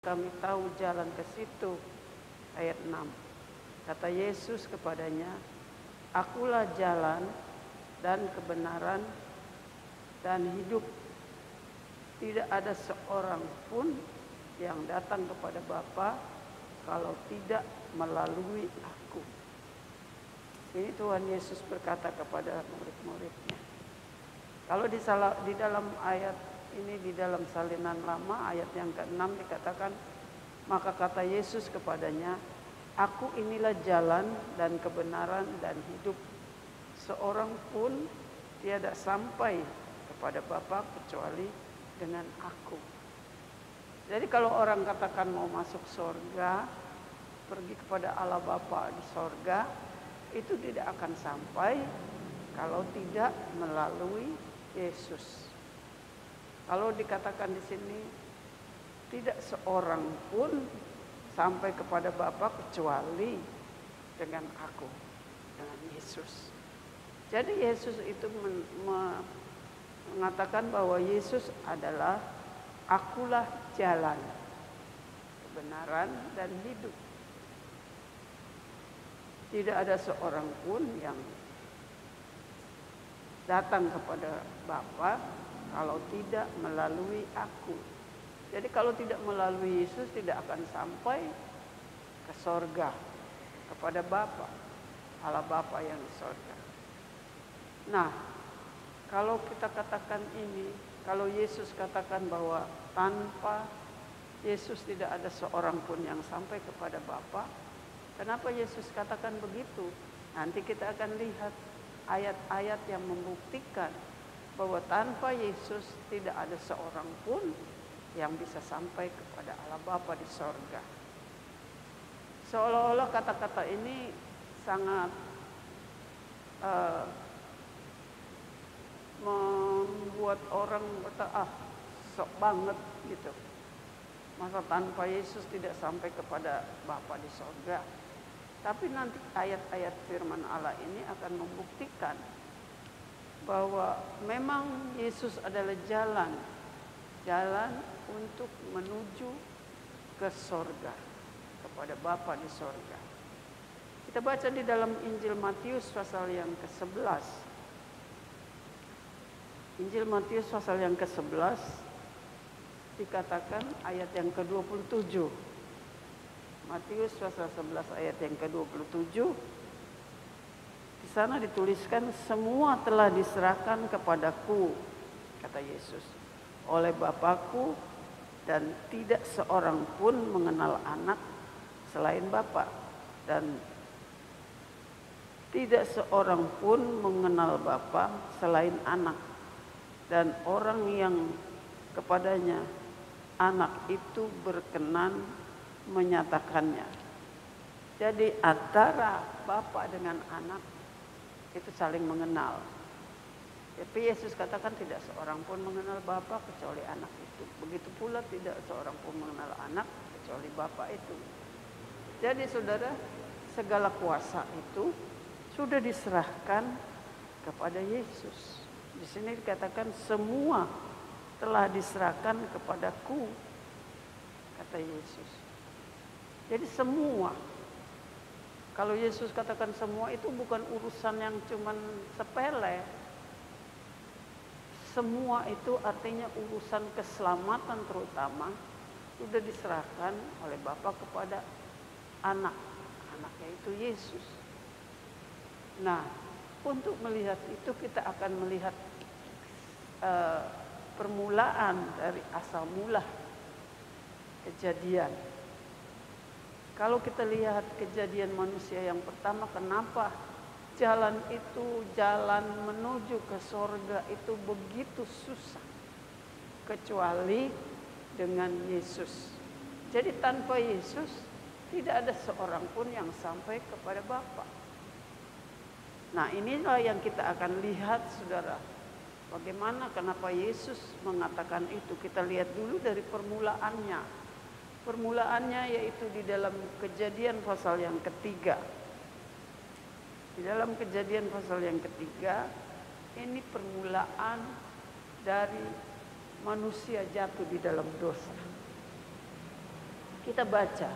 kami tahu jalan ke situ. Ayat 6. Kata Yesus kepadanya, Akulah jalan dan kebenaran dan hidup. Tidak ada seorang pun yang datang kepada Bapa kalau tidak melalui aku. Ini Tuhan Yesus berkata kepada murid-muridnya. Kalau di dalam ayat ini, di dalam salinan lama, ayat yang ke-6 dikatakan, maka kata Yesus kepadanya, Aku inilah jalan dan kebenaran dan hidup. Seorang pun tiada sampai kepada Bapa kecuali dengan aku. Jadi kalau orang katakan mau masuk surga, pergi kepada Allah Bapa di surga, itu tidak akan sampai kalau tidak melalui Yesus. Kalau dikatakan di sini, tidak seorang pun sampai kepada Bapa kecuali dengan aku, dengan Yesus. Jadi Yesus itu mengatakan bahwa Yesus adalah akulah jalan, kebenaran dan hidup. Tidak ada seorang pun yang datang kepada Bapa kalau tidak melalui aku. Jadi kalau tidak melalui Yesus tidak akan sampai ke sorga, kepada Bapa, Allah Bapa yang di sorga. Nah, kalau kita katakan ini, kalau Yesus katakan bahwa tanpa Yesus tidak ada seorang pun yang sampai kepada Bapa, kenapa Yesus katakan begitu? Nanti kita akan lihat ayat-ayat yang membuktikan bahwa tanpa Yesus tidak ada seorang pun yang bisa sampai kepada Allah Bapa di sorga. Seolah-olah kata-kata ini sangat membuat orang berkata, sok banget gitu. Masa tanpa Yesus tidak sampai kepada Bapa di sorga. Tapi nanti ayat-ayat firman Allah ini akan membuktikan bahwa memang Yesus adalah jalan untuk menuju ke sorga, kepada Bapa di sorga. Kita baca di dalam Injil Matius pasal yang ke-11. Injil Matius pasal yang ke-11 dikatakan ayat yang ke-27. Matius pasal 11 ayat yang ke-27. Di sana dituliskan, semua telah diserahkan kepadaku, kata Yesus, oleh Bapakku, dan tidak seorang pun mengenal anak selain Bapa, dan tidak seorang pun mengenal Bapa selain anak, dan orang yang kepadanya anak itu berkenan menyatakannya. Jadi antara Bapa dengan anak itu saling mengenal. Tapi Yesus katakan tidak seorang pun mengenal Bapa kecuali anak itu. Begitu pula tidak seorang pun mengenal anak kecuali Bapa itu. Jadi saudara, segala kuasa itu sudah diserahkan kepada Yesus. Di sini dikatakan semua telah diserahkan kepadaku, kata Yesus. Jadi semua. Kalau Yesus katakan semua itu bukan urusan yang cuman sepele. Semua itu artinya urusan keselamatan terutama sudah diserahkan oleh Bapa kepada anak. Anaknya itu Yesus. Nah, untuk melihat itu kita akan melihat permulaan dari asal mula kejadian. Kalau kita lihat kejadian manusia yang pertama, kenapa jalan menuju ke sorga itu begitu susah, kecuali dengan Yesus. Jadi tanpa Yesus tidak ada seorang pun yang sampai kepada Bapa. Nah, inilah yang kita akan lihat, saudara. Bagaimana, kenapa Yesus mengatakan itu? Kita lihat dulu dari permulaannya. Permulaannya yaitu di dalam Kejadian pasal yang ketiga. Di dalam Kejadian pasal yang ketiga, ini permulaan dari manusia jatuh di dalam dosa. Kita baca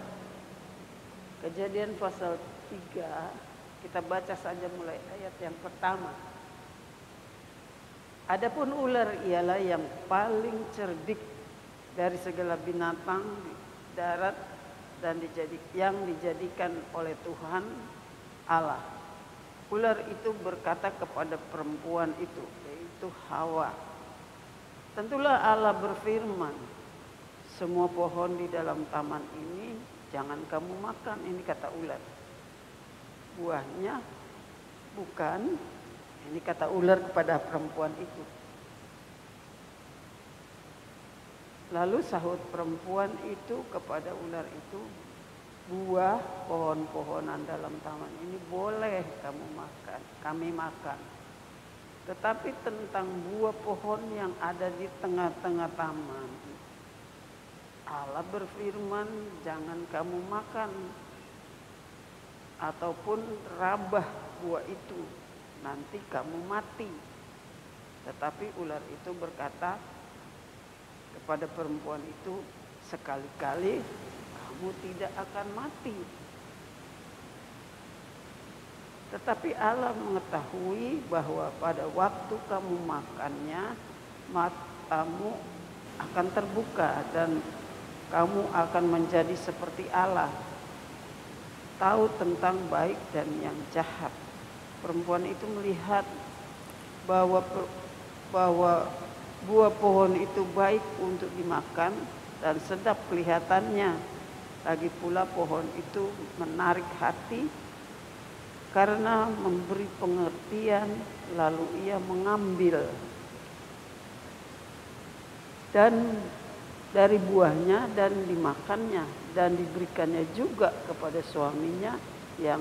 Kejadian pasal 3, kita baca saja mulai ayat yang pertama. Adapun ular ialah yang paling cerdik dari segala binatang di darat dan yang dijadikan oleh Tuhan Allah. Ular itu berkata kepada perempuan itu, yaitu Hawa, tentulah Allah berfirman, semua pohon di dalam taman ini jangan kamu makan. Ini kata ular. Buahnya bukan. Ini kata ular kepada perempuan itu. Lalu sahut perempuan itu kepada ular itu, buah pohon-pohonan dalam taman ini boleh kamu makan, kami makan. Tetapi tentang buah pohon yang ada di tengah-tengah taman, Allah berfirman, jangan kamu makan ataupun rabah buah itu, nanti kamu mati. Tetapi ular itu berkata kepada perempuan itu, sekali-kali kamu tidak akan mati. Tetapi Allah mengetahui bahwa pada waktu kamu makannya, matamu akan terbuka dan kamu akan menjadi seperti Allah, tahu tentang baik dan yang jahat. Perempuan itu melihat bahwa buah pohon itu baik untuk dimakan dan sedap kelihatannya. Lagi pula pohon itu menarik hati karena memberi pengertian, lalu ia mengambil dan dari buahnya dan dimakannya dan diberikannya juga kepada suaminya yang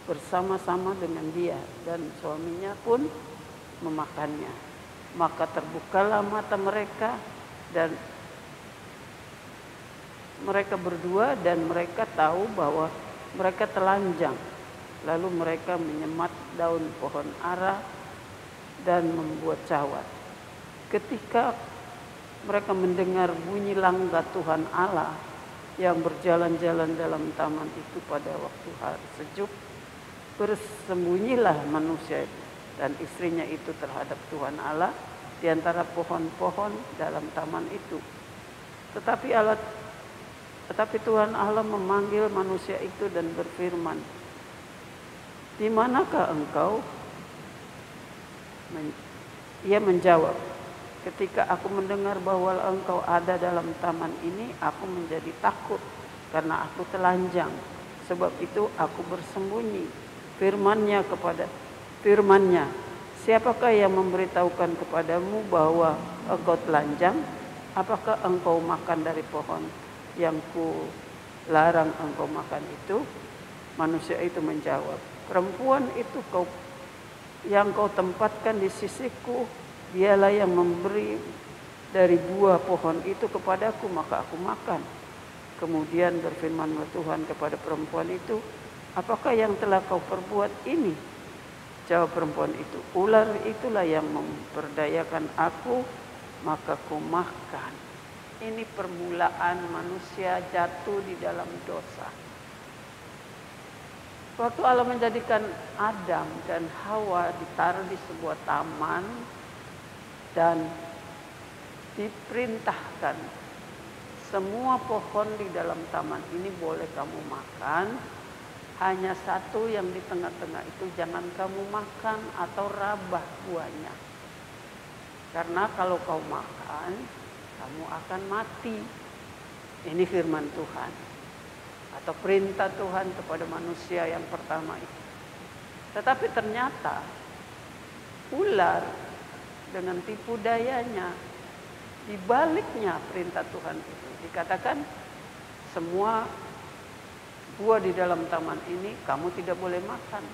bersama-sama dengan dia, dan suaminya pun memakannya. Maka terbukalah mata mereka dan mereka berdua, dan mereka tahu bahwa mereka telanjang. Lalu mereka menyemat daun pohon ara dan membuat cawat. Ketika mereka mendengar bunyi langkah Tuhan Allah yang berjalan-jalan dalam taman itu pada waktu hari sejuk, bersembunyilah manusia dan istrinya itu terhadap Tuhan Allah di antara pohon-pohon dalam taman itu. Tetapi Tuhan Allah memanggil manusia itu dan berfirman, di manakah engkau? Ia menjawab, ketika aku mendengar bahwa engkau ada dalam taman ini, aku menjadi takut karena aku telanjang. Sebab itu aku bersembunyi. Firman-Nya, siapakah yang memberitahukan kepadamu bahwa engkau telanjang? Apakah engkau makan dari pohon yang ku larang engkau makan itu? Manusia itu menjawab, perempuan itu yang kau tempatkan di sisiku, dialah yang memberi dari buah pohon itu kepadaku, maka aku makan. Kemudian berfirmanlah Tuhan kepada perempuan itu, apakah yang telah kau perbuat ini? Jawab perempuan itu, ular itulah yang memperdayakan aku, maka ku makan. Ini permulaan manusia jatuh di dalam dosa. Waktu Allah menjadikan Adam dan Hawa ditaruh di sebuah taman dan diperintahkan, semua pohon di dalam taman ini boleh kamu makan, hanya satu yang di tengah-tengah itu jangan kamu makan atau rabah buahnya. Karena kalau kau makan, kamu akan mati. Ini firman Tuhan atau perintah Tuhan kepada manusia yang pertama itu. Tetapi ternyata ular dengan tipu dayanya, di baliknya perintah Tuhan itu dikatakan semua buah di dalam taman ini kamu tidak boleh makan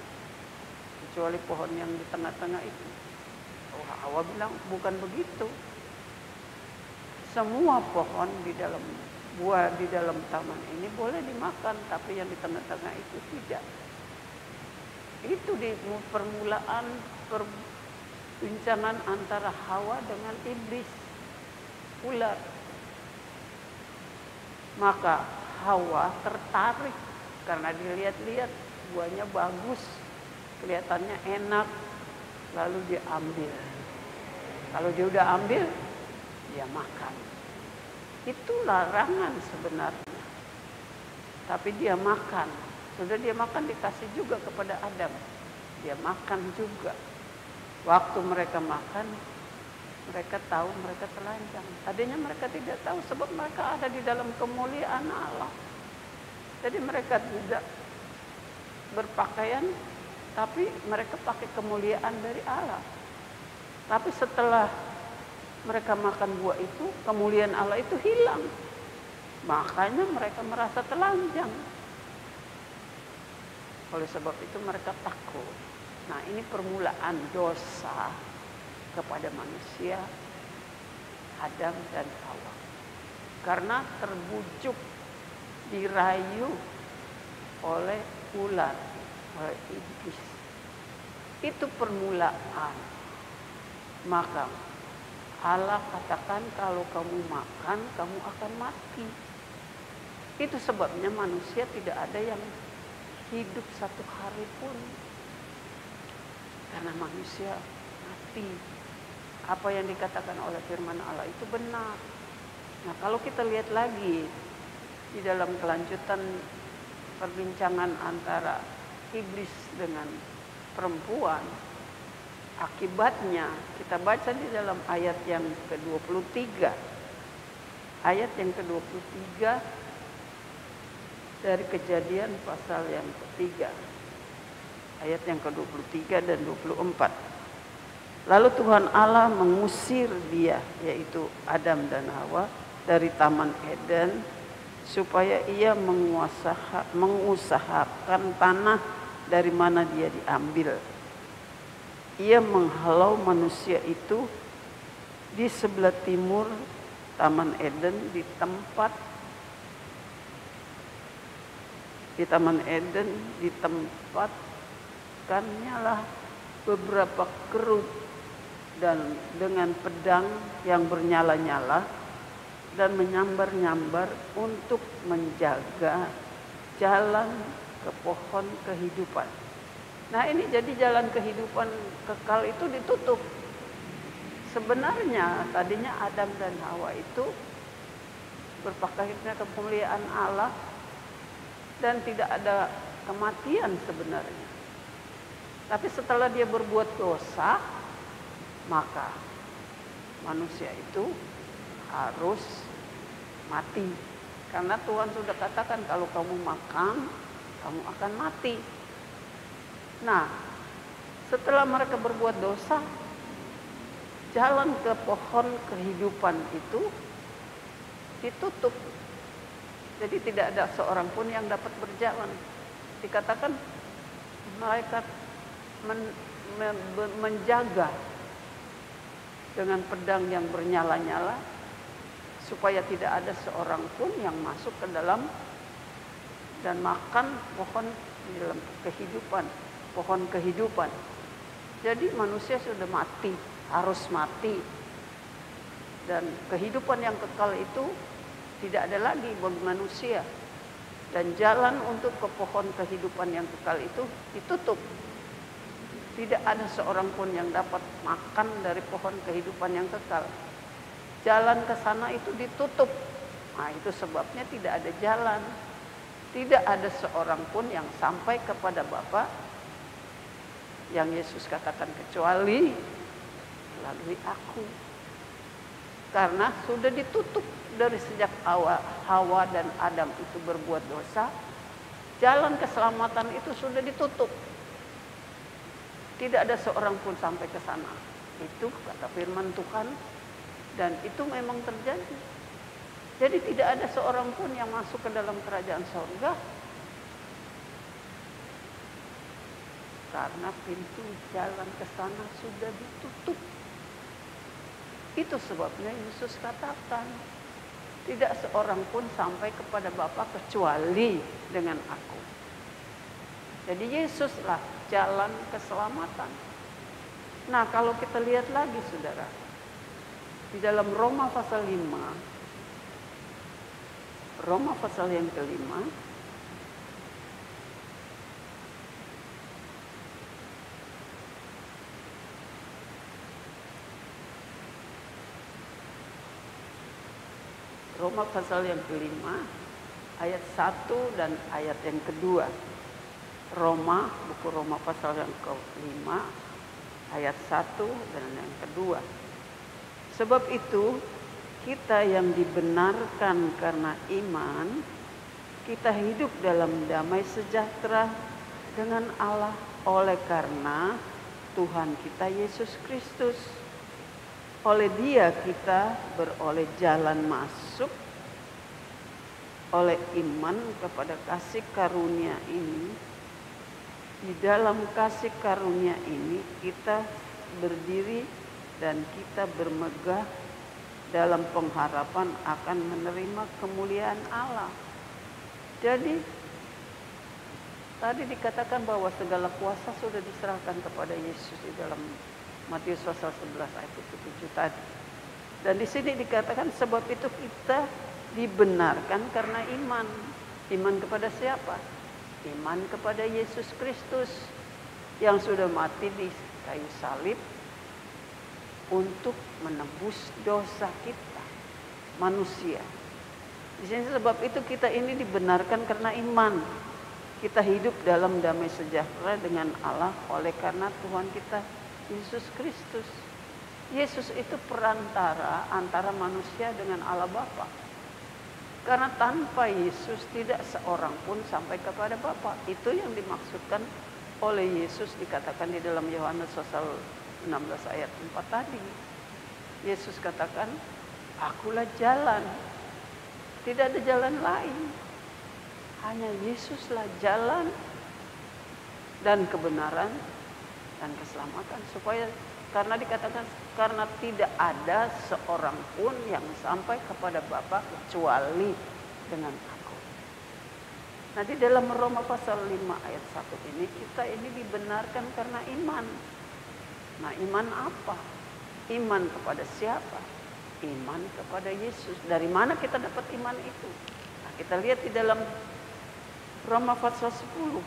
kecuali pohon yang di tengah-tengah itu. Hawa bilang bukan begitu. Semua pohon di dalam buah di dalam taman ini boleh dimakan, tapi yang di tengah-tengah itu tidak. Itu di permulaan perbincangan antara Hawa dengan iblis, ular. Maka Hawa tertarik karena dilihat-lihat buahnya bagus, kelihatannya enak, lalu dia ambil. Kalau dia udah ambil, dia makan. Itu larangan sebenarnya. Tapi dia makan. Sudah dia makan, dikasih juga kepada Adam. Dia makan juga. Waktu mereka makan, mereka tahu mereka telanjang. Tadinya mereka tidak tahu sebab mereka ada di dalam kemuliaan Allah. Jadi mereka tidak berpakaian, tapi mereka pakai kemuliaan dari Allah. Tapi setelah mereka makan buah itu, kemuliaan Allah itu hilang. Makanya mereka merasa telanjang. Oleh sebab itu mereka takut. Nah, ini permulaan dosa kepada manusia, Adam dan Hawa. Karena terbujuk, dirayu oleh ular, oleh iblis. Itu permulaan. Maka Allah katakan kalau kamu makan, kamu akan mati. Itu sebabnya manusia tidak ada yang hidup satu hari pun. Karena manusia mati. Apa yang dikatakan oleh firman Allah itu benar. Nah, kalau kita lihat lagi di dalam kelanjutan perbincangan antara iblis dengan perempuan, akibatnya kita baca di dalam ayat yang ke-23. Ayat yang ke-23 dari Kejadian pasal yang ketiga. Ayat yang ke-23 dan 24. Lalu Tuhan Allah mengusir dia, yaitu Adam dan Hawa, dari Taman Eden supaya ia mengusahakan tanah dari mana dia diambil. Ia menghalau manusia itu di sebelah timur Taman Eden, di Taman Eden ditempatkannya lah beberapa keruk dan dengan pedang yang bernyala-nyala dan menyambar-nyambar untuk menjaga jalan ke pohon kehidupan. Nah, ini jadi jalan kehidupan kekal itu ditutup. Sebenarnya tadinya Adam dan Hawa itu berpakaian kemuliaan Allah dan tidak ada kematian sebenarnya. Tapi setelah dia berbuat dosa, maka manusia itu harus mati. Karena Tuhan sudah katakan kalau kamu makan, kamu akan mati. Nah, setelah mereka berbuat dosa, jalan ke pohon kehidupan itu ditutup. Jadi tidak ada seorang pun yang dapat berjalan. Dikatakan malaikat menjaga dengan pedang yang bernyala-nyala supaya tidak ada seorang pun yang masuk ke dalam dan makan pohon di dalam kehidupan, pohon kehidupan. Jadi manusia sudah mati, harus mati. Dan kehidupan yang kekal itu tidak ada lagi bagi manusia. Dan jalan untuk ke pohon kehidupan yang kekal itu ditutup. Tidak ada seorang pun yang dapat makan dari pohon kehidupan yang kekal. Jalan ke sana itu ditutup. Nah, itu sebabnya tidak ada jalan. Tidak ada seorang pun yang sampai kepada Bapa, yang Yesus katakan kecuali melalui aku. Karena sudah ditutup dari sejak awal Hawa dan Adam itu berbuat dosa, jalan keselamatan itu sudah ditutup. Tidak ada seorang pun sampai ke sana. Itu kata firman Tuhan dan itu memang terjadi. Jadi tidak ada seorang pun yang masuk ke dalam kerajaan surga karena pintu jalan ke sana sudah ditutup. Itu sebabnya Yesus katakan tidak seorang pun sampai kepada Bapa kecuali dengan aku. Jadi Yesuslah jalan keselamatan. Nah, kalau kita lihat lagi saudara, di dalam Roma pasal 5 Roma pasal yang kelima. Roma pasal yang kelima, ayat 1 dan ayat yang kedua. Buku Roma pasal yang kelima, ayat 1 dan yang kedua. Sebab itu, kita yang dibenarkan karena iman, kita hidup dalam damai sejahtera dengan Allah oleh karena Tuhan kita Yesus Kristus. Oleh Dia kita beroleh jalan masuk oleh iman kepada kasih karunia ini. Di dalam kasih karunia ini kita berdiri dan kita bermegah dalam pengharapan akan menerima kemuliaan Allah. Jadi tadi dikatakan bahwa segala kuasa sudah diserahkan kepada Yesus di dalam Matius pasal 11 ayat 7 tadi. Dan di sini dikatakan sebab itu kita dibenarkan karena iman. Iman kepada siapa? Iman kepada Yesus Kristus yang sudah mati di kayu salib untuk menebus dosa kita, manusia. Di sini sebab itu kita ini dibenarkan karena iman. Kita hidup dalam damai sejahtera dengan Allah oleh karena Tuhan kita Yesus Kristus. Yesus itu perantara antara manusia dengan Allah Bapa. Karena tanpa Yesus tidak seorang pun sampai kepada Bapa. Itu yang dimaksudkan oleh Yesus dikatakan di dalam Yohanes pasal 16 ayat 4 tadi. Yesus katakan, akulah jalan. Tidak ada jalan lain. Hanya Yesuslah jalan dan kebenaran dan keselamatan. Karena dikatakan karena tidak ada seorang pun yang sampai kepada Bapa kecuali dengan aku. Nah, di dalam Roma pasal 5 ayat 1 ini kita ini dibenarkan karena iman. Nah, iman apa? Iman kepada siapa? Iman kepada Yesus. Dari mana kita dapat iman itu? Nah, kita lihat di dalam Roma pasal 10.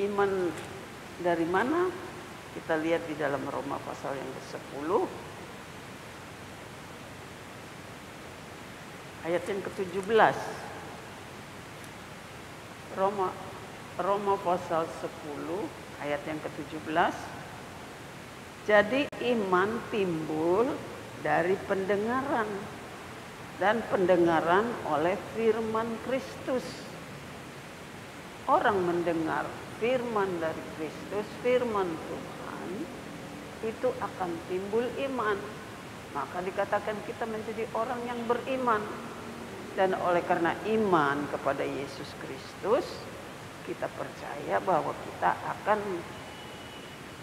Iman dari mana? Kita lihat di dalam Roma pasal yang ke-10 ayat yang ke-17. Roma pasal 10 ayat yang ke-17. Jadi iman timbul dari pendengaran dan pendengaran oleh firman Kristus. Orang mendengar firman dari Kristus, firman Tuhan, itu akan timbul iman. Maka dikatakan kita menjadi orang yang beriman. Dan oleh karena iman kepada Yesus Kristus, kita percaya bahwa kita akan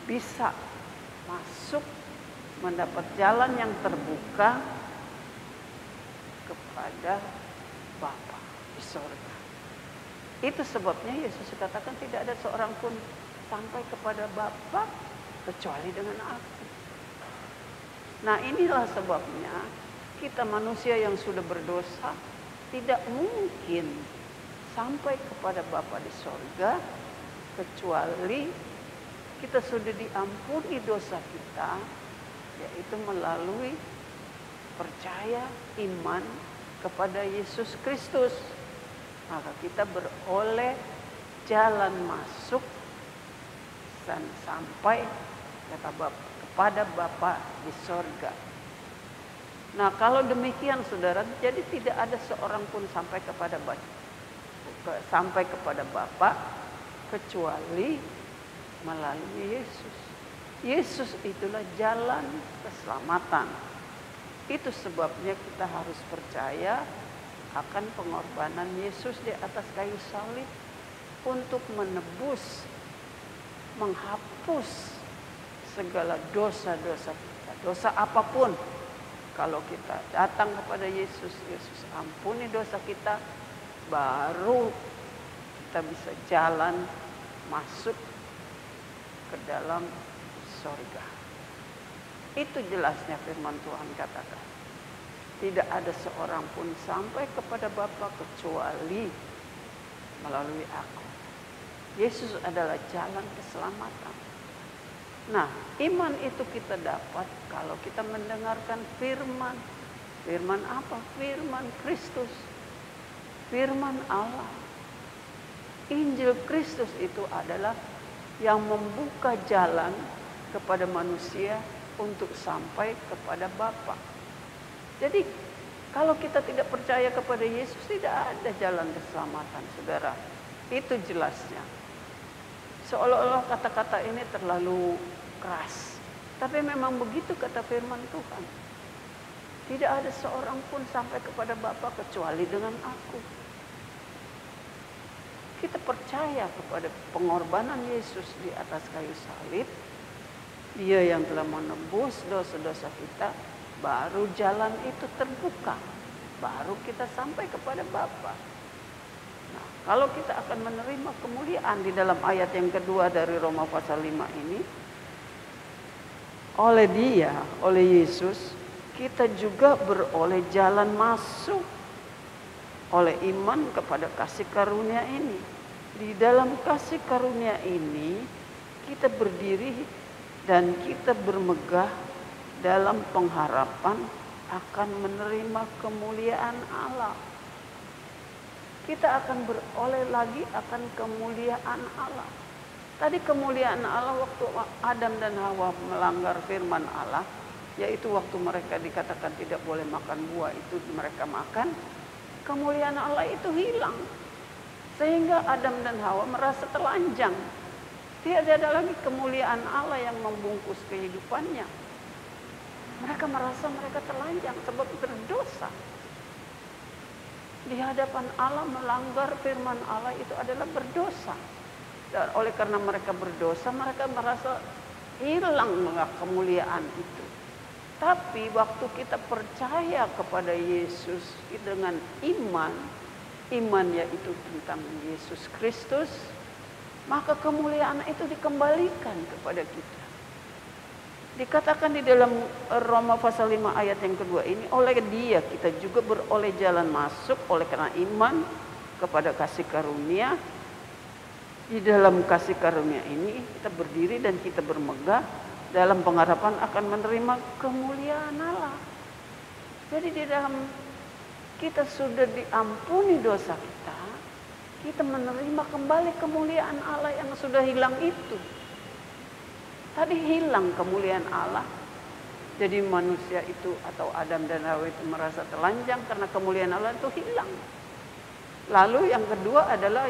bisa masuk mendapat jalan yang terbuka kepada Bapa di sorga. Itu sebabnya Yesus katakan tidak ada seorang pun sampai kepada Bapa kecuali dengan aku. Nah, inilah sebabnya kita manusia yang sudah berdosa tidak mungkin sampai kepada Bapa di sorga kecuali kita sudah diampuni dosa kita, yaitu melalui percaya iman kepada Yesus Kristus. Maka kita beroleh jalan masuk dan sampai kepada Bapa di sorga. Nah, kalau demikian saudara, jadi tidak ada seorang pun sampai kepada Bapa kecuali melalui Yesus. Yesus itulah jalan keselamatan. Itu sebabnya kita harus percaya akan pengorbanan Yesus di atas kayu salib untuk menebus, menghapus segala dosa-dosa kita. Dosa apapun, kalau kita datang kepada Yesus, Yesus ampuni dosa kita, baru kita bisa jalan masuk ke dalam surga. Itu jelasnya firman Tuhan katakan. tidak ada seorang pun sampai kepada Bapa kecuali melalui aku. Yesus adalah jalan keselamatan. Nah, iman itu kita dapat kalau kita mendengarkan firman. Firman apa? Firman Kristus. Firman Allah. Injil Kristus itu adalah yang membuka jalan kepada manusia untuk sampai kepada Bapa. Jadi kalau kita tidak percaya kepada Yesus, tidak ada jalan keselamatan, saudara. Itu jelasnya. Seolah-olah kata-kata ini terlalu keras. Tapi memang begitu kata firman Tuhan. Tidak ada seorang pun sampai kepada Bapa kecuali dengan aku. Kita percaya kepada pengorbanan Yesus di atas kayu salib. Dia yang telah menebus dosa-dosa kita. Baru jalan itu terbuka. Baru kita sampai kepada Bapa. Nah, kalau kita akan menerima kemuliaan di dalam ayat yang kedua dari Roma pasal 5 ini, oleh Dia, oleh Yesus, kita juga beroleh jalan masuk oleh iman kepada kasih karunia ini. Di dalam kasih karunia ini, kita berdiri dan kita bermegah dalam pengharapan akan menerima kemuliaan Allah. Kita akan beroleh lagi akan kemuliaan Allah. Tadi kemuliaan Allah waktu Adam dan Hawa melanggar firman Allah, yaitu waktu mereka dikatakan tidak boleh makan buah itu mereka makan, kemuliaan Allah itu hilang. Sehingga Adam dan Hawa merasa telanjang. Tidak ada lagi kemuliaan Allah yang membungkus kehidupannya. Mereka merasa mereka telanjang sebab berdosa. Di hadapan Allah melanggar firman Allah itu adalah berdosa. Dan oleh karena mereka berdosa, mereka merasa hilang kemuliaan itu. Tapi waktu kita percaya kepada Yesus dengan iman yaitu tentang Yesus Kristus, maka kemuliaan itu dikembalikan kepada kita. Dikatakan di dalam Roma pasal 5 ayat yang kedua ini, oleh Dia kita juga beroleh jalan masuk oleh karena iman kepada kasih karunia. Di dalam kasih karunia ini kita berdiri dan kita bermegah dalam pengharapan akan menerima kemuliaan Allah. Jadi di dalam kita sudah diampuni dosa kita, kita menerima kembali kemuliaan Allah yang sudah hilang itu. Tadi hilang kemuliaan Allah. Jadi manusia itu atau Adam dan Hawa itu merasa telanjang karena kemuliaan Allah itu hilang. Lalu yang kedua adalah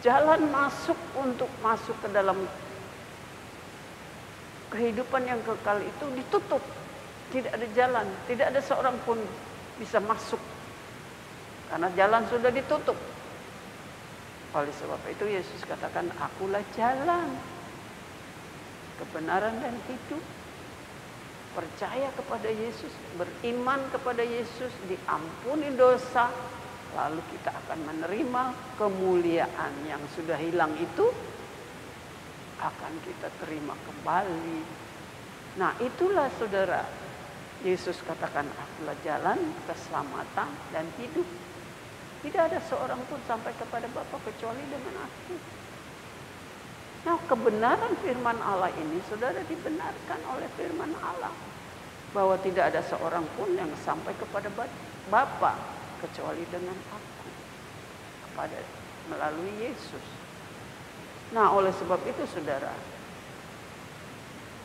jalan masuk untuk masuk ke dalam kehidupan yang kekal itu ditutup. Tidak ada jalan, tidak ada seorang pun bisa masuk. Karena jalan sudah ditutup. Oleh sebab itu Yesus katakan, akulah jalan, kebenaran dan hidup. Percaya kepada Yesus, beriman kepada Yesus, diampuni dosa, lalu kita akan menerima kemuliaan yang sudah hilang itu, akan kita terima kembali. Nah, itulah saudara, Yesus katakan, akulah jalan, keselamatan dan hidup. Tidak ada seorang pun sampai kepada Bapa kecuali dengan aku. Nah, kebenaran firman Allah ini saudara dibenarkan oleh firman Allah, bahwa tidak ada seorang pun yang sampai kepada Bapa kecuali dengan aku, kepada melalui Yesus. Nah, oleh sebab itu saudara,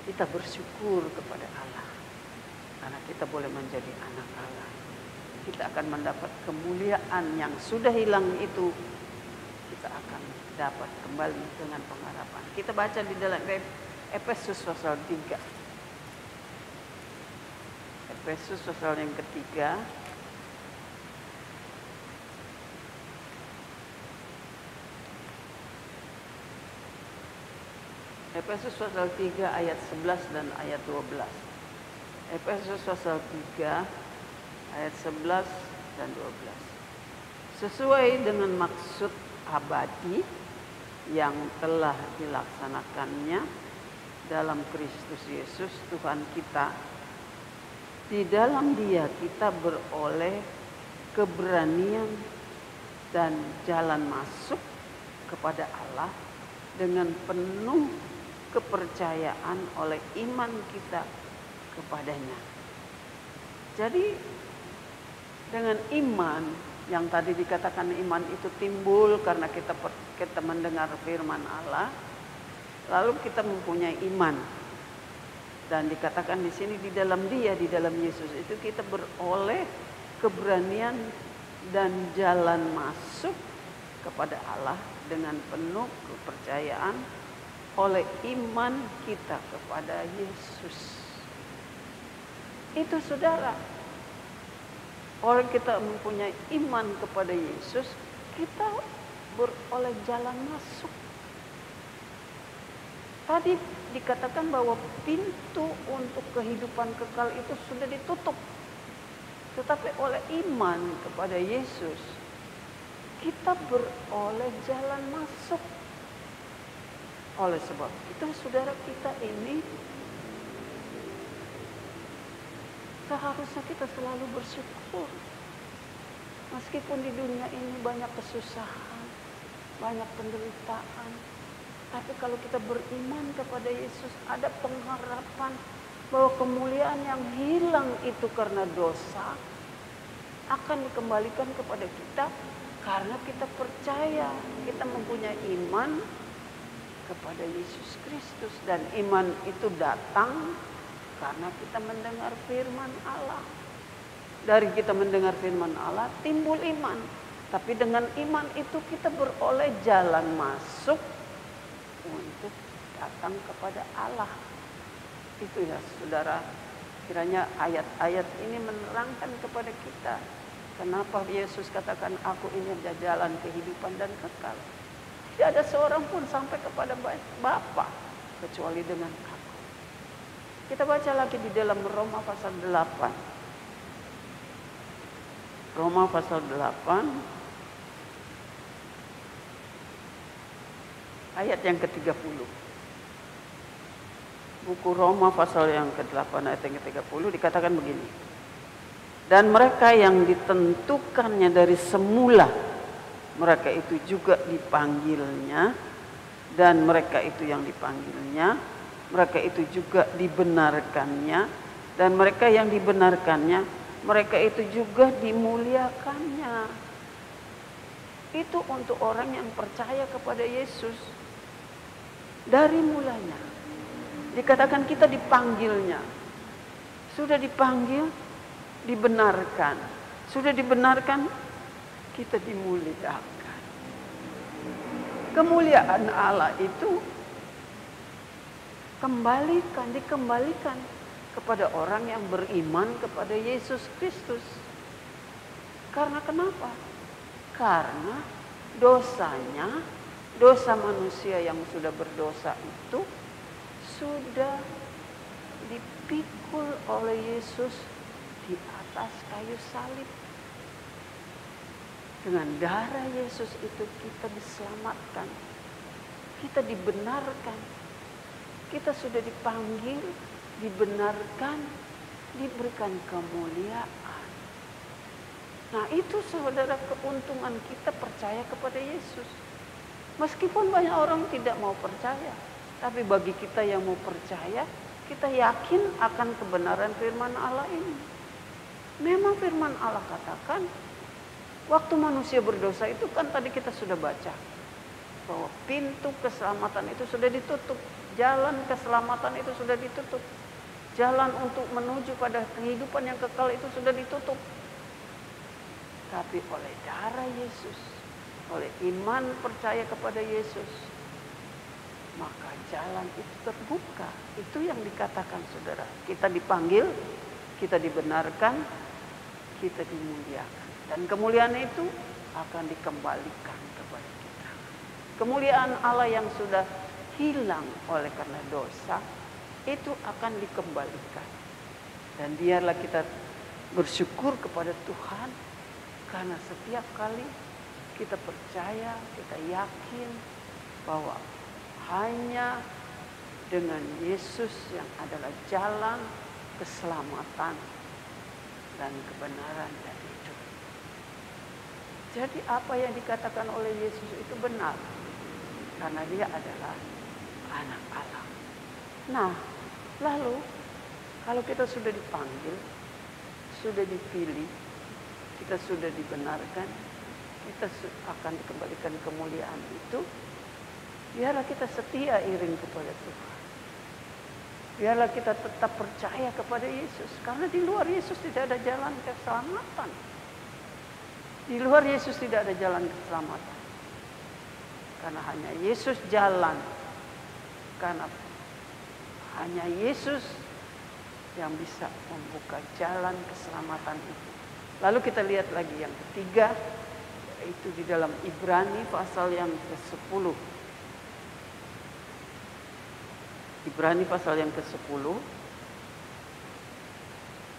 kita bersyukur kepada Allah karena kita boleh menjadi anak Allah. Kita akan mendapat kemuliaan yang sudah hilang itu, kita akan dapat kembali dengan pengharapan. Kita baca di dalam Efesus pasal 3. Efesus pasal yang ketiga. Efesus pasal 3 ayat 11 dan ayat 12. Efesus pasal 3 ayat 11 dan 12. Sesuai dengan maksud abadi yang telah dilaksanakannya dalam Kristus Yesus Tuhan kita, Di dalam Dia kita beroleh keberanian dan jalan masuk kepada Allah dengan penuh kepercayaan oleh iman kita kepadanya. Jadi dengan iman yang tadi dikatakan iman itu timbul karena kita mendengar firman Allah, lalu kita mempunyai iman. Dan dikatakan di sini di dalam Dia, di dalam Yesus itu kita beroleh keberanian dan jalan masuk kepada Allah dengan penuh kepercayaan oleh iman kita kepada Yesus. Itu saudara, orang kita mempunyai iman kepada Yesus, kita beroleh jalan masuk. Tadi dikatakan bahwa pintu untuk kehidupan kekal itu sudah ditutup. Tetapi oleh iman kepada Yesus, kita beroleh jalan masuk. Oleh sebab itu saudara, kita ini seharusnya kita selalu bersyukur. Meskipun di dunia ini banyak kesusahan, banyak penderitaan, tapi kalau kita beriman kepada Yesus, ada pengharapan bahwa kemuliaan yang hilang itu karena dosa akan dikembalikan kepada kita karena kita percaya, kita mempunyai iman kepada Yesus Kristus. Dan iman itu datang karena kita mendengar firman Allah. Dari kita mendengar firman Allah timbul iman. Tapi dengan iman itu kita beroleh jalan masuk untuk datang kepada Allah. Itu ya saudara, kiranya ayat-ayat ini menerangkan kepada kita kenapa Yesus katakan aku ini adalah jalan kehidupan dan kekal. Tidak ada seorang pun sampai kepada Bapa kecuali dengan aku. Kita baca lagi di dalam Roma pasal 8. Roma pasal 8 ayat yang ke-30. Buku Roma pasal yang ke-8 ayat yang ke-30 dikatakan begini. Dan mereka yang ditentukannya dari semula, mereka itu juga dipanggilnya. Dan mereka itu yang dipanggilnya, mereka itu juga dibenarkannya. Dan mereka yang dibenarkannya, mereka itu juga dimuliakannya. Itu untuk orang yang percaya kepada Yesus. Dari mulanya dikatakan kita dipanggilnya. Sudah dipanggil, dibenarkan. Sudah dibenarkan, kita dimuliakan. Kemuliaan Allah itu dikembalikan kepada orang yang beriman kepada Yesus Kristus. Karena kenapa? Karena dosa manusia yang sudah berdosa itu sudah dipikul oleh Yesus di atas kayu salib. Dengan darah Yesus itu kita diselamatkan, kita dibenarkan, kita sudah dipanggil, dibenarkan, diberikan kemuliaan. Nah itu saudara keuntungan kita percaya kepada Yesus. Meskipun banyak orang tidak mau percaya, tapi bagi kita yang mau percaya, kita yakin akan kebenaran firman Allah ini. Memang firman Allah katakan, waktu manusia berdosa itu kan tadi kita sudah baca, bahwa pintu keselamatan itu sudah ditutup. Jalan keselamatan itu sudah ditutup. Jalan untuk menuju pada kehidupan yang kekal itu sudah ditutup. Tapi oleh darah Yesus, oleh iman percaya kepada Yesus, maka jalan itu terbuka. Itu yang dikatakan saudara. Kita dipanggil, kita dibenarkan, kita dimuliakan. Dan kemuliaan itu akan dikembalikan kepada kita. Kemuliaan Allah yang sudah hilang oleh karena dosa, itu akan dikembalikan. Dan biarlah kita bersyukur kepada Tuhan, karena setiap kali kita percaya, kita yakin bahwa hanya dengan Yesus yang adalah jalan keselamatan, dan kebenaran dan hidup. Jadi apa yang dikatakan oleh Yesus itu benar. Karena dia adalah anak Allah. Nah, lalu kalau kita sudah dipanggil, sudah dipilih, kita sudah dibenarkan, kita akan dikembalikan kemuliaan itu, biarlah kita setia iring kepada Tuhan. Biarlah kita tetap percaya kepada Yesus. Karena di luar Yesus tidak ada jalan keselamatan. Di luar Yesus tidak ada jalan keselamatan. Karena hanya Yesus jalan. Karena hanya Yesus yang bisa membuka jalan keselamatan itu. Lalu kita lihat lagi yang ketiga, yaitu di dalam Ibrani pasal yang ke-10. Ibrani pasal yang ke-10,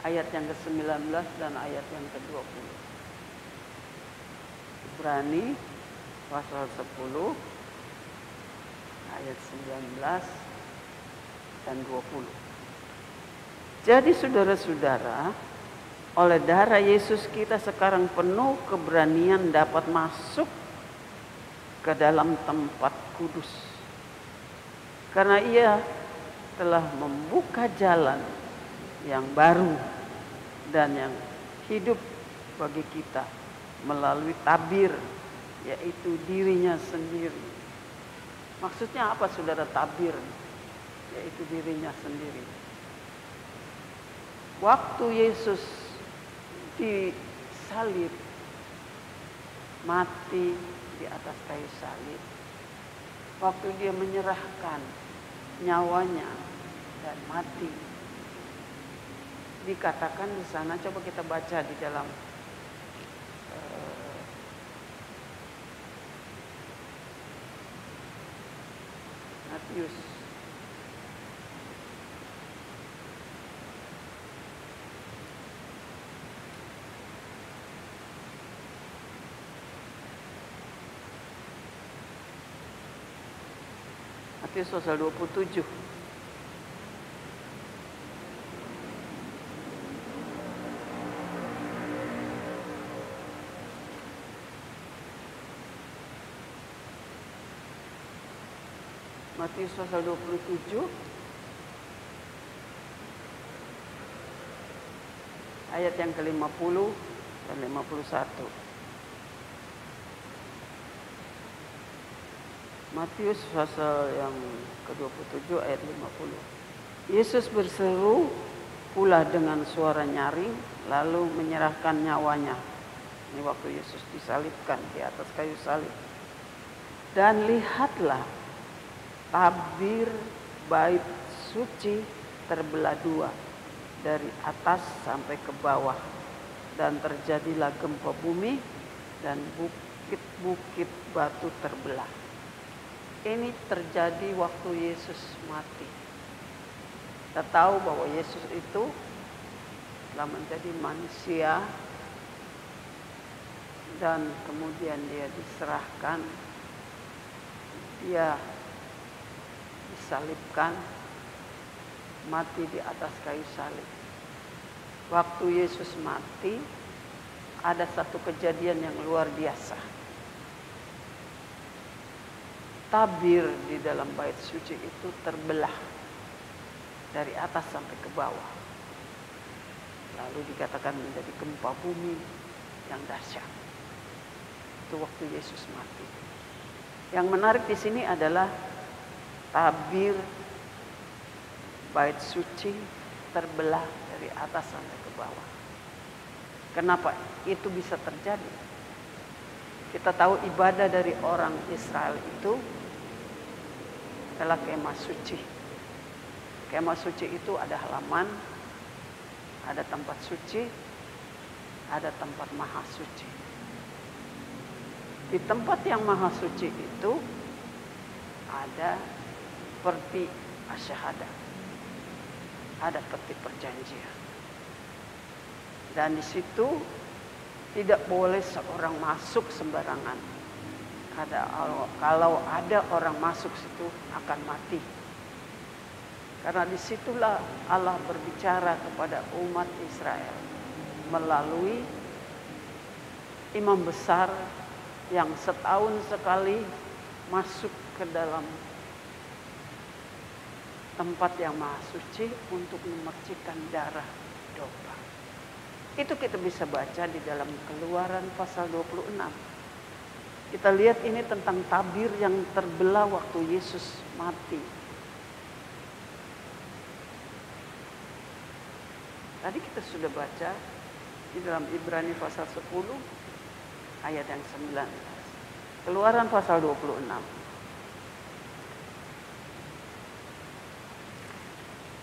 ayat yang ke-19 dan ayat yang ke-20. Ibrani pasal 10 ayat 19 dan 20. Jadi saudara-saudara, oleh darah Yesus kita sekarang penuh keberanian dapat masuk ke dalam tempat kudus. Karena ia telah membuka jalan yang baru dan yang hidup bagi kita melalui tabir, yaitu dirinya sendiri. Maksudnya apa saudara tabir? Yaitu dirinya sendiri. Waktu Yesus disalib, mati di atas kayu salib, waktu dia menyerahkan nyawanya dan mati, dikatakan di sana, coba kita baca di dalam Matius pasal 27. Matius pasal 27 ayat yang ke-50 dan 51. Matius pasal yang ke-27 ayat 50. Yesus berseru pula dengan suara nyaring lalu menyerahkan nyawanya. Ini waktu Yesus disalibkan di atas kayu salib. Dan lihatlah, tabir bait suci terbelah dua dari atas sampai ke bawah, dan terjadilah gempa bumi dan bukit-bukit batu terbelah. Ini terjadi waktu Yesus mati. Kita tahu bahwa Yesus itu telah menjadi manusia dan kemudian dia diserahkan, dia disalibkan, mati di atas kayu salib. Waktu Yesus mati, ada satu kejadian yang luar biasa. Tabir di dalam bait suci itu terbelah dari atas sampai ke bawah. Lalu dikatakan menjadi gempa bumi yang dahsyat. Itu waktu Yesus mati. Yang menarik di sini adalah tabir bait suci terbelah dari atas sampai ke bawah. Kenapa itu bisa terjadi? Kita tahu ibadah dari orang Israel itu adalah kemah suci. Kemah suci itu ada halaman, ada tempat suci, ada tempat maha suci. Di tempat yang maha suci itu ada peti asyhadah, ada peti perjanjian. Dan di situ tidak boleh seorang masuk sembarangan. Kalau ada orang masuk situ akan mati. Karena disitulah Allah berbicara kepada umat Israel. melalui imam besar yang setahun sekali masuk ke dalam tempat yang maha suci untuk memercikkan darah domba. Itu kita bisa baca di dalam Keluaran pasal 26. Kita lihat ini tentang tabir yang terbelah waktu Yesus mati. Tadi kita sudah baca di dalam Ibrani pasal 10 ayat yang 19. Keluaran pasal 26.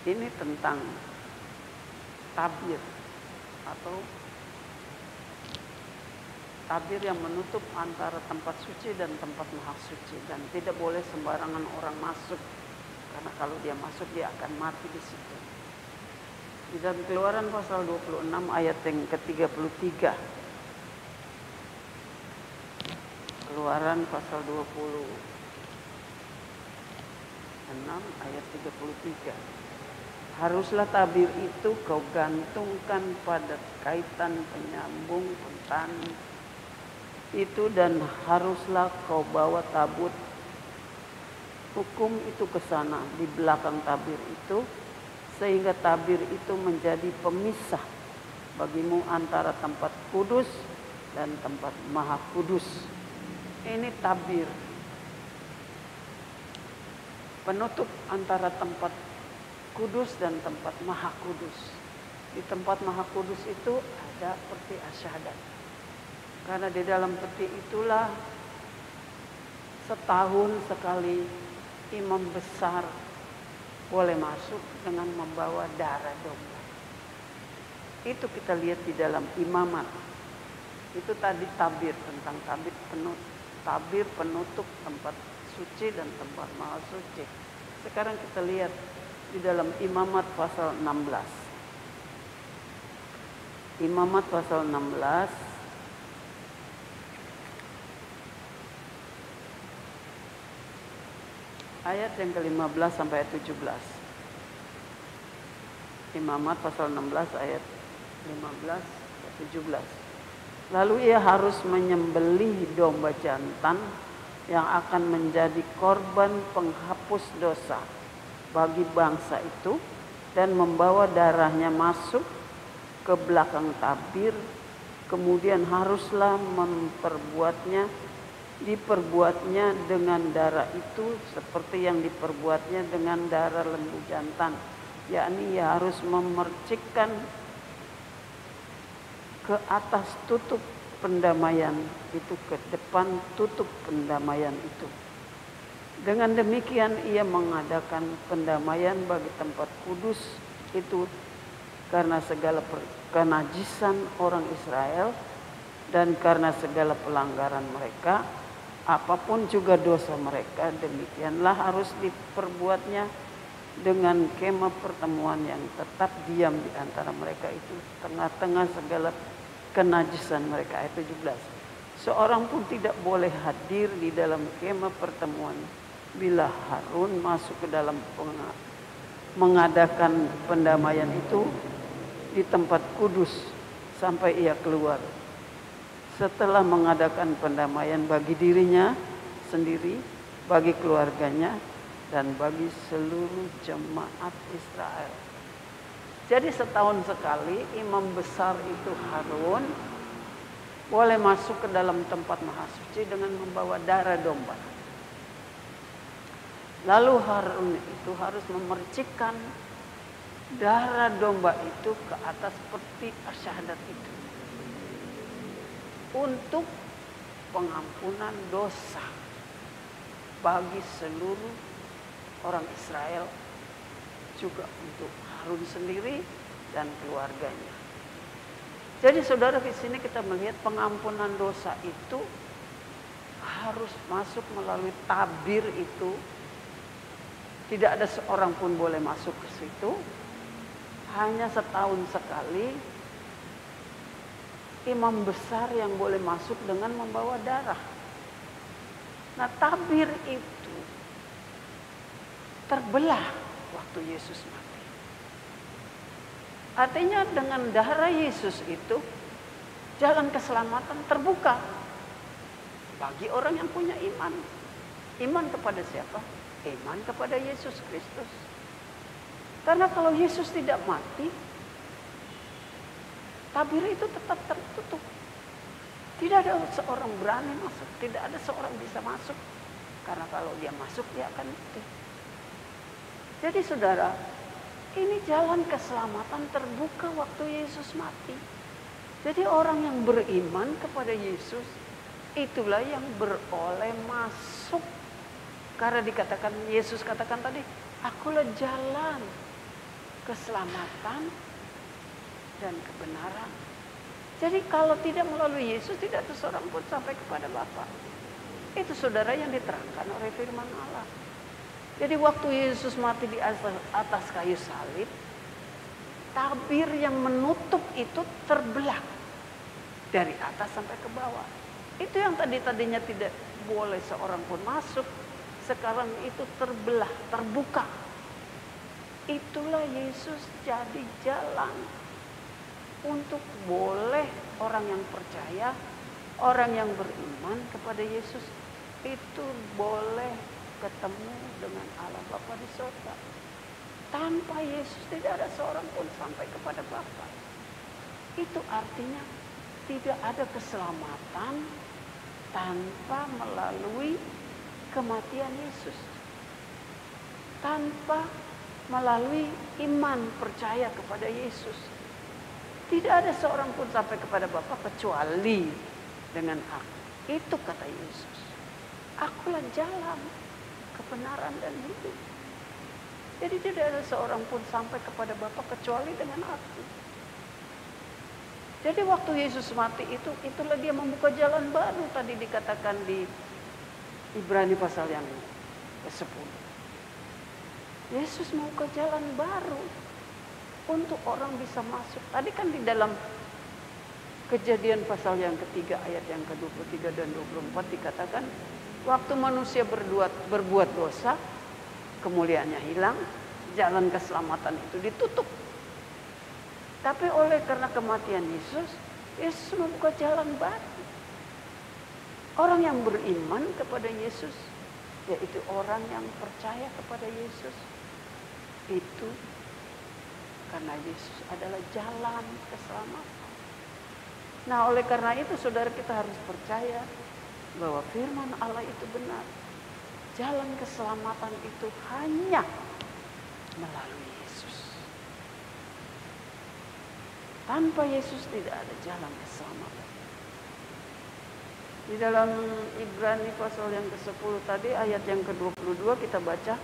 Ini tentang tabir atau tabir yang menutup antara tempat suci dan tempat maha suci, dan tidak boleh sembarangan orang masuk, karena kalau dia masuk dia akan mati di situ. Di dalam Keluaran pasal 26 ayat yang ke-33. Keluaran pasal 26 ayat 33. Haruslah tabir itu kau gantungkan pada kaitan penyambung tali itu, dan haruslah kau bawa tabut hukum itu ke sana di belakang tabir itu, sehingga tabir itu menjadi pemisah bagimu antara tempat kudus dan tempat maha kudus. Ini tabir penutup antara tempat kudus dan tempat maha kudus. Di tempat maha kudus itu ada peti asyhadat. Karena di dalam peti itulah setahun sekali imam besar boleh masuk dengan membawa darah domba. Itu kita lihat di dalam imamat. Itu tadi tabir, tentang tabir penutup tempat suci dan tempat maha suci. Sekarang kita lihat di dalam Imamat pasal 16. Imamat pasal 16 ayat yang ke-15 sampai ayat 17. Imamat pasal 16 ayat 15 sampai 17. Lalu ia harus menyembelih domba jantan yang akan menjadi korban penghapus dosa bagi bangsa itu, dan membawa darahnya masuk ke belakang tabir. Kemudian haruslah diperbuatnya dengan darah itu seperti yang diperbuatnya dengan darah lembu jantan, yakni ia harus memercikkan ke atas tutup pendamaian itu, ke depan tutup pendamaian itu. Dengan demikian ia mengadakan pendamaian bagi tempat kudus itu karena segala kenajisan orang Israel dan karena segala pelanggaran mereka, apapun juga dosa mereka. Demikianlah harus diperbuatnya dengan kemah pertemuan yang tetap diam di antara mereka itu, tengah-tengah segala kenajisan mereka. Ayat 17. Seorang pun tidak boleh hadir di dalam kemah pertemuan bila Harun masuk ke dalam mengadakan pendamaian itu di tempat kudus sampai ia keluar. Setelah mengadakan pendamaian bagi dirinya sendiri, bagi keluarganya, dan bagi seluruh jemaat Israel. Jadi setahun sekali imam besar itu Harun boleh masuk ke dalam tempat maha suci dengan membawa darah domba. Lalu Harun itu harus memercikkan darah domba itu ke atas peti asyhadat itu untuk pengampunan dosa bagi seluruh orang Israel, juga untuk Harun sendiri dan keluarganya. Jadi saudara, di sini kita melihat pengampunan dosa itu harus masuk melalui tabir itu. Tidak ada seorang pun boleh masuk ke situ. Hanya setahun sekali imam besar yang boleh masuk dengan membawa darah. Nah, tabir itu terbelah waktu Yesus mati. Artinya dengan darah Yesus itu jalan keselamatan terbuka bagi orang yang punya iman. Iman kepada siapa? Iman kepada Yesus Kristus. Karena kalau Yesus tidak mati, tabir itu tetap tertutup. Tidak ada seorang berani masuk, tidak ada seorang bisa masuk. Karena kalau dia masuk, dia akan mati. Jadi saudara, ini jalan keselamatan terbuka waktu Yesus mati. Jadi orang yang beriman kepada Yesus, itulah yang beroleh masuk. Karena dikatakan, Yesus katakan tadi, akulah jalan, keselamatan, dan kebenaran. Jadi kalau tidak melalui Yesus, tidak ada seorang pun sampai kepada Bapa. Itu saudara yang diterangkan oleh firman Allah. Jadi waktu Yesus mati di atas kayu salib, tabir yang menutup itu terbelah dari atas sampai ke bawah. Itu yang tadinya tidak boleh seorang pun masuk, sekarang itu terbelah, terbuka. Itulah Yesus jadi jalan untuk boleh orang yang percaya, orang yang beriman kepada Yesus itu boleh ketemu dengan Allah Bapa di surga. Tanpa Yesus tidak ada seorang pun sampai kepada Bapa. Itu artinya tidak ada keselamatan tanpa melalui kematian Yesus. Tanpa melalui iman percaya kepada Yesus. Tidak ada seorang pun sampai kepada Bapa kecuali dengan aku. Itu kata Yesus. Akulah jalan, kebenaran dan hidup. Jadi tidak ada seorang pun sampai kepada Bapa kecuali dengan aku. Jadi waktu Yesus mati itulah dia membuka jalan baru tadi dikatakan di Ibrani pasal yang ke-10. Yesus membuka jalan baru untuk orang bisa masuk. Tadi kan di dalam Kejadian pasal yang ketiga ayat yang ke-23 dan 24 dikatakan waktu manusia berbuat dosa, kemuliaannya hilang, jalan keselamatan itu ditutup. Tapi karena kematian Yesus, Yesus membuka jalan baru. Orang yang beriman kepada Yesus, yaitu orang yang percaya kepada Yesus, itu karena Yesus adalah jalan keselamatan. Nah, oleh karena itu saudara kita harus percaya bahwa firman Allah itu benar. Jalan keselamatan itu hanya melalui Yesus. Tanpa Yesus tidak ada jalan keselamatan. Di dalam Ibrani pasal yang ke-10 tadi ayat yang ke-22 kita baca.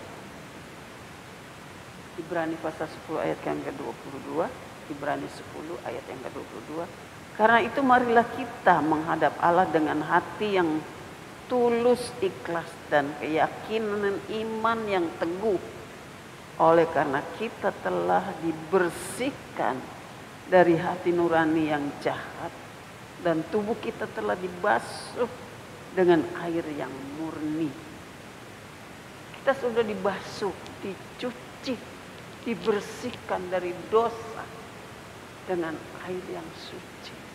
Ibrani pasal 10 ayat yang ke-22. Ibrani 10 ayat yang ke-22. Karena itu marilah kita menghadap Allah dengan hati yang tulus, ikhlas dan keyakinan iman yang teguh. Oleh karena kita telah dibersihkan dari hati nurani yang jahat dan tubuh kita telah dibasuh dengan air yang murni. Kita sudah dibasuh, dicuci, dibersihkan dari dosa dengan air yang suci.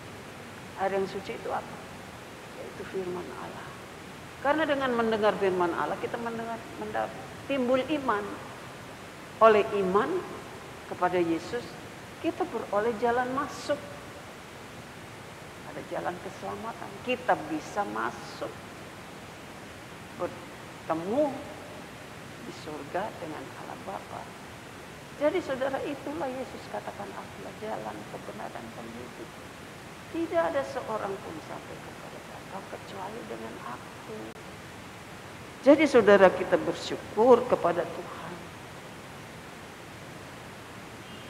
Air yang suci itu apa? Yaitu firman Allah. Karena dengan mendengar firman Allah kita timbul iman. Oleh iman kepada Yesus kita beroleh jalan masuk. Ada jalan keselamatan. Kita bisa masuk bertemu di surga dengan Allah Bapa. Jadi saudara, itulah Yesus katakan, akulah jalan, kebenaran dan hidup. Tidak ada seorang pun sampai kepada Bapa kecuali dengan aku. Jadi saudara, kita bersyukur kepada Tuhan.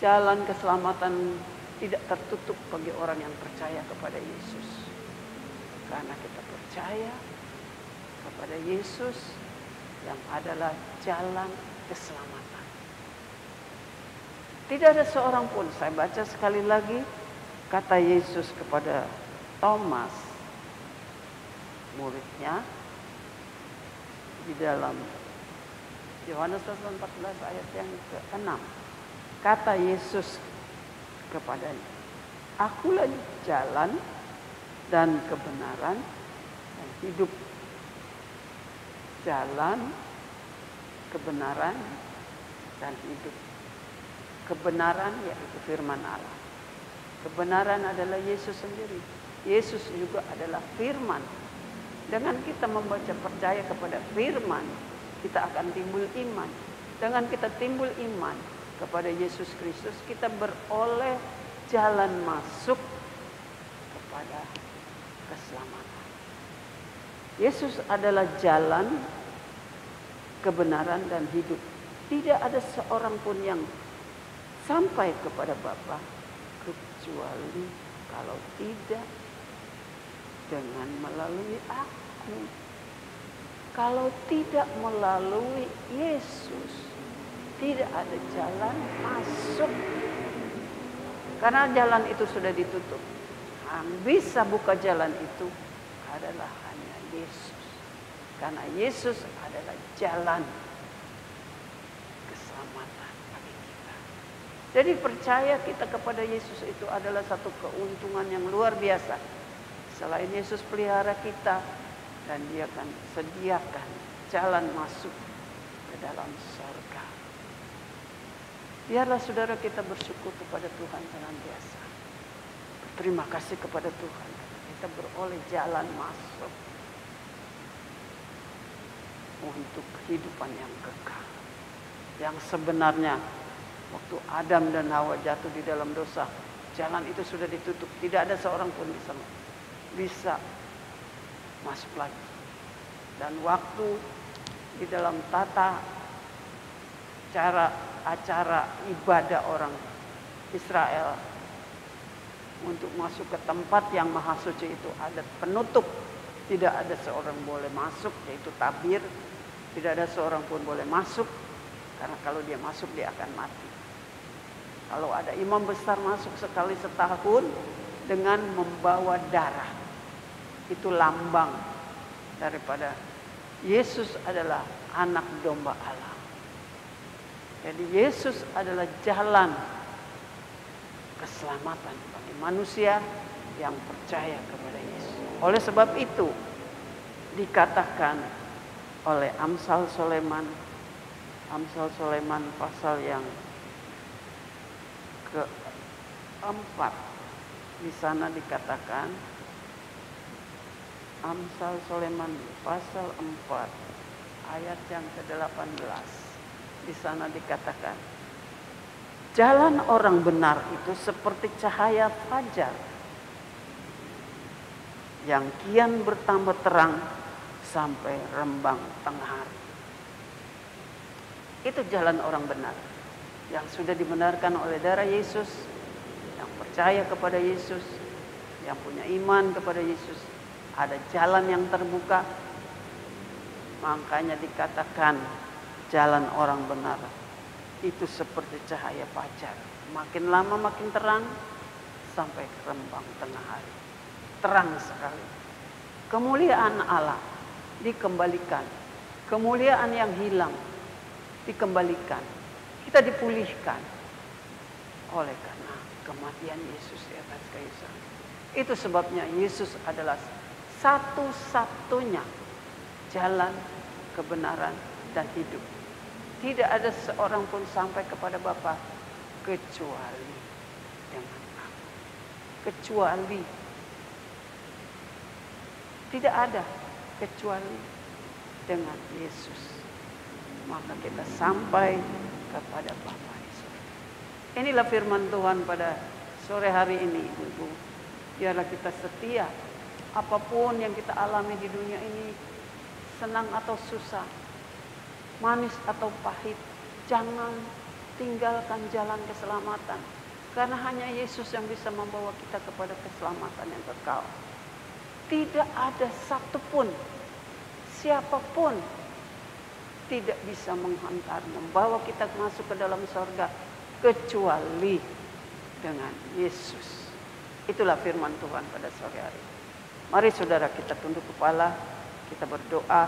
Jalan keselamatan tidak tertutup bagi orang yang percaya kepada Yesus. Karena kita percaya kepada Yesus yang adalah jalan keselamatan. Tidak ada seorang pun, saya baca sekali lagi, kata Yesus kepada Thomas, muridnya, di dalam Yohanes 14 ayat yang ke-6. Kata Yesus kepadanya. Akulah jalan dan kebenaran dan hidup. Jalan, kebenaran, dan hidup. Kebenaran yaitu firman Allah. Kebenaran adalah Yesus sendiri. Yesus juga adalah firman. Dengan kita membaca percaya kepada firman, kita akan timbul iman. Dengan kita timbul iman kepada Yesus Kristus, kita beroleh jalan masuk kepada keselamatan. Yesus adalah jalan, kebenaran, dan hidup. Tidak ada seorang pun yang sampai kepada Bapa kecuali kalau tidak dengan melalui aku. Kalau tidak melalui Yesus, tidak ada jalan masuk. Karena jalan itu sudah ditutup. Yang bisa buka jalan itu adalah hanya Yesus. Karena Yesus adalah jalan keselamatan bagi kita. Jadi percaya kita kepada Yesus itu adalah satu keuntungan yang luar biasa. Selain Yesus pelihara kita, dan Dia akan sediakan jalan masuk ke dalam surga. Biarlah saudara kita bersyukur kepada Tuhan senantiasa. Berterima kasih kepada Tuhan. Kita beroleh jalan masuk untuk kehidupan yang kekal. Yang sebenarnya waktu Adam dan Hawa jatuh di dalam dosa, jalan itu sudah ditutup. Tidak ada seorang pun bisa masuk lagi. Dan waktu di dalam tata acara ibadah orang Israel untuk masuk ke tempat yang maha suci itu ada penutup. Tidak ada seorang boleh masuk, yaitu tabir. Tidak ada seorang pun boleh masuk, karena kalau dia masuk dia akan mati. Kalau ada imam besar masuk sekali setahun dengan membawa darah, itu lambang daripada Yesus adalah anak domba Allah. Jadi Yesus adalah jalan keselamatan bagi manusia yang percaya kepada Yesus. Oleh sebab itu dikatakan oleh Amsal Sulaiman pasal yang keempat, di sana dikatakan, Amsal Sulaiman pasal 4 ayat yang ke-18. Di sana dikatakan, jalan orang benar itu seperti cahaya fajar yang kian bertambah terang sampai rembang tengah hari. Itu jalan orang benar yang sudah dibenarkan oleh darah Yesus, yang percaya kepada Yesus, yang punya iman kepada Yesus. Ada jalan yang terbuka. Makanya dikatakan jalan orang benar itu seperti cahaya fajar. Makin lama makin terang sampai rembang tengah hari. Terang sekali. Kemuliaan Allah dikembalikan. Kemuliaan yang hilang dikembalikan. Kita dipulihkan oleh karena kematian Yesus di atas kayu salib. Itu sebabnya Yesus adalah satu-satunya jalan, kebenaran, dan hidup. Tidak ada seorang pun sampai kepada Bapa kecuali dengan aku. Kecuali. Tidak ada kecuali dengan Yesus. Maka kita sampai kepada Bapa di surga. Inilah firman Tuhan pada sore hari ini, Ibu. Biarlah kita setia. Apapun yang kita alami di dunia ini, senang atau susah, manis atau pahit, jangan tinggalkan jalan keselamatan. Karena hanya Yesus yang bisa membawa kita kepada keselamatan yang kekal. Tidak ada satupun, siapapun tidak bisa menghantar, membawa kita masuk ke dalam surga kecuali dengan Yesus. Itulah firman Tuhan pada sore hari. Mari saudara kita tunduk kepala, kita berdoa,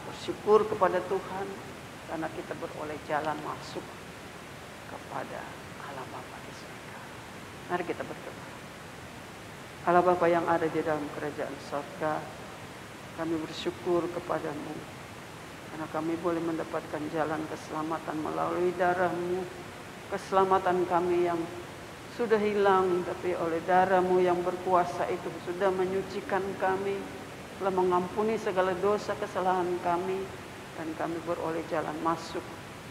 bersyukur kepada Tuhan karena kita beroleh jalan masuk kepada Allah Bapa di surga. Mari kita berdoa. Allah Bapa yang ada di dalam kerajaan sorga, kami bersyukur kepadamu karena kami boleh mendapatkan jalan keselamatan melalui darah-Mu. Keselamatan kami yang sudah hilang, tapi oleh darah-Mu yang berkuasa itu sudah menyucikan kami, telah mengampuni segala dosa kesalahan kami, dan kami beroleh jalan masuk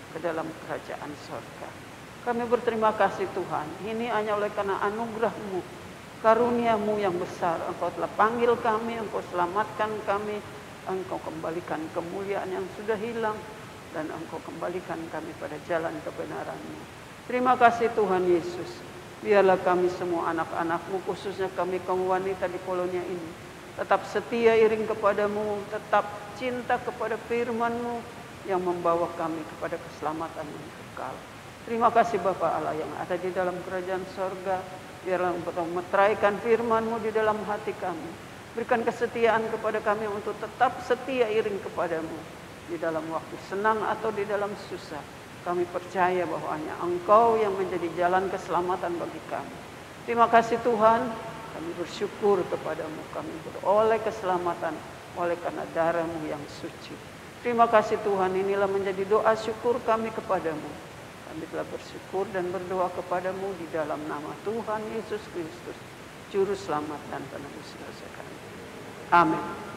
ke dalam kerajaan sorga. Kami berterima kasih Tuhan, ini hanya oleh karena anugerah-Mu, karunia-Mu yang besar. Engkau telah panggil kami, Engkau selamatkan kami, Engkau kembalikan kemuliaan yang sudah hilang, dan Engkau kembalikan kami pada jalan kebenaran-Mu. Terima kasih Tuhan Yesus. Biarlah kami semua anak-anak-Mu, khususnya kami kaum wanita di Polonia ini, tetap setia iring kepadamu, tetap cinta kepada firman-Mu yang membawa kami kepada keselamatan yang kekal. Terima kasih Bapa Allah yang ada di dalam kerajaan sorga. Biarlah Engkau meteraikan firman-Mu di dalam hati kami. Berikan kesetiaan kepada kami untuk tetap setia iring kepadamu. Di dalam waktu senang atau di dalam susah. Kami percaya bahwa hanya Engkau yang menjadi jalan keselamatan bagi kami. Terima kasih Tuhan. Kami bersyukur kepadamu. Kami beroleh keselamatan oleh karena darah-Mu yang suci. Terima kasih Tuhan. Inilah menjadi doa syukur kami kepadamu. Kami telah bersyukur dan berdoa kepadamu di dalam nama Tuhan Yesus Kristus, Juru Selamat dan Penebus dosa kami. Amin.